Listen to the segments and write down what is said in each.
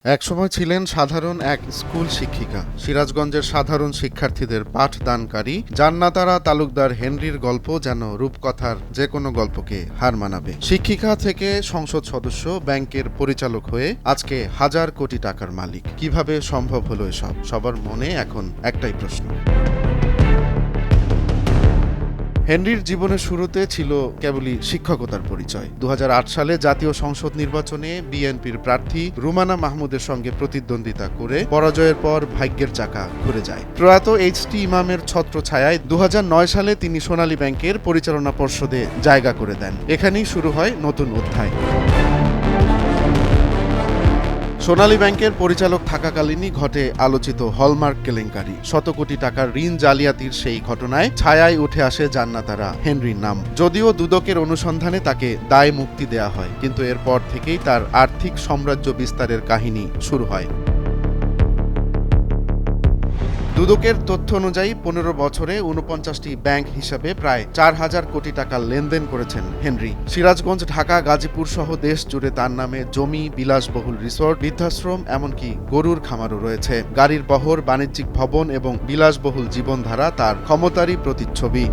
একসময় ছিলেন সাধারণ এক স্কুল শিক্ষিকা। সিরাজগঞ্জের সাধারণ শিক্ষার্থীদের পাঠদানকারী জান্নাতারা তালুকদার হেনরির গল্প যেন রূপকথার যে কোনো গল্পকে হার মানাবে। শিক্ষিকা থেকে সংসদ সদস্য, ব্যাংকের পরিচালক হয়ে আজকে হাজার কোটি টাকার মালিক। কিভাবে সম্ভব হলো এসব? সবার মনে এখন একটাই প্রশ্ন। হেনরির জীবনের শুরুতে ছিল কেবলই শিক্ষকতার পরিচয়। 2008 সালে জাতীয় সংসদ নির্বাচনে বিএনপির প্রার্থী রুমানা মাহমুদের সঙ্গে প্রতিদ্বন্দ্বিতা করে পরাজয়ের পর ভাগ্যের চাকা ঘুরে যায়। প্রয়াত এইচ.টি. ইমামের ছত্রছায়ায় 2009 সালে তিনি সোনালী ব্যাংকের পরিচালনা পর্ষদে জায়গা করে দেন। এখানেই শুরু হয় নতুন অধ্যায়। সোনালী ব্যাংকের পরিচালক থাকাকালীনই ঘটে আলোচিত হলমার্ক কেলেঙ্কারি। শত কোটি টাকার ঋণ জালিয়াতির সেই ঘটনায় ছায়ায় উঠে আসে জান্নাতারা হেনরির নাম। যদিও দুদকের অনুসন্ধানে তাকে দায় মুক্তি দেয়া হয়, কিন্তু এরপর থেকেই তার আর্থিক সাম্রাজ্য বিস্তারের কাহিনী শুরু হয়। দুদকের তথ্য অনুযায়ী 15 বছরে 49টি ব্যাংক হিসাবে প্রায় 4,000 কোটি টাকার লেনদেন করেছেন হেনরি। সিরাজগঞ্জ, ঢাকা, গাজীপুর সহ দেশ জুড়ে তার নামে জমি, বিলাসবহুল রিসোর্ট, বৃদ্ধাশ্রম, এমনকি গরুর খামারও রয়েছে। গাড়ির বহর, বাণিজ্যিক ভবন এবং বিলাসবহুল জীবনধারা তার ক্ষমতারই প্রতিচ্ছবি।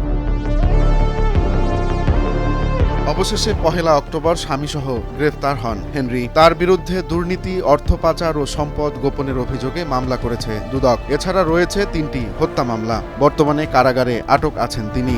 অবশেষে 1 অক্টোবর স্বামীসহ গ্রেফতার হন হেনরি। তার বিরুদ্ধে দুর্নীতি, অর্থ পাচার ও সম্পদ গোপনের অভিযোগে মামলা করেছে দুদক। এছাড়া রয়েছে 3টি হত্যা মামলা। বর্তমানে কারাগারে আটক আছেন তিনি।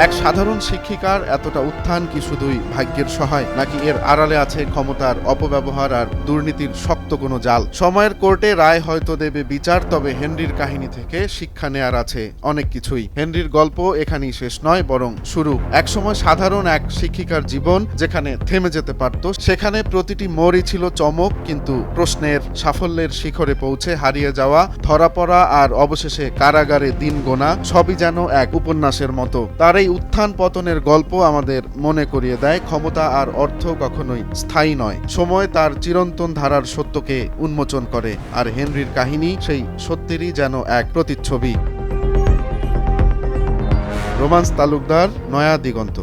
এক সাধারণ শিক্ষিকার এতটা উত্থান কি শুধুই ভাগ্যের সহায়, নাকি এর আড়ালে আছে ক্ষমতার অপব্যবহার আর দুর্নীতির শক্ত কোনো জাল? সময়ের কোর্টে রায় হয়তো দেবে বিচার, তবে হেনরির কাহিনী থেকে শিক্ষা নেয়ার আছে অনেক কিছুই। হেনরির গল্প এখানেই শেষ নয়, বরং শুরু। একসময় সাধারণ এক শিক্ষিকার জীবন যেখানে থেমে যেতে পারত, সেখানে প্রতিটি মোড়ই ছিল চমক, কিন্তু প্রশ্নের সাফল্যের শিখরে পৌঁছে হারিয়ে যাওয়া, ধরা পড়া আর অবশেষে কারাগারে দিন গোনা, সবই যেন এক উপন্যাসের মতো। তার এই উত্থান পতনের গল্প আমাদের মনে করিয়ে দেয় ক্ষমতা আর অর্থ কখনোই স্থায়ী নয়। সময় তার চিরন্তন ধারার সত্যকে উন্মোচন করে, আর হেনরির কাহিনী সেই সত্যেরই যেন এক প্রতিচ্ছবি। রোমান্স তালুকদার, নয়া দিগন্ত।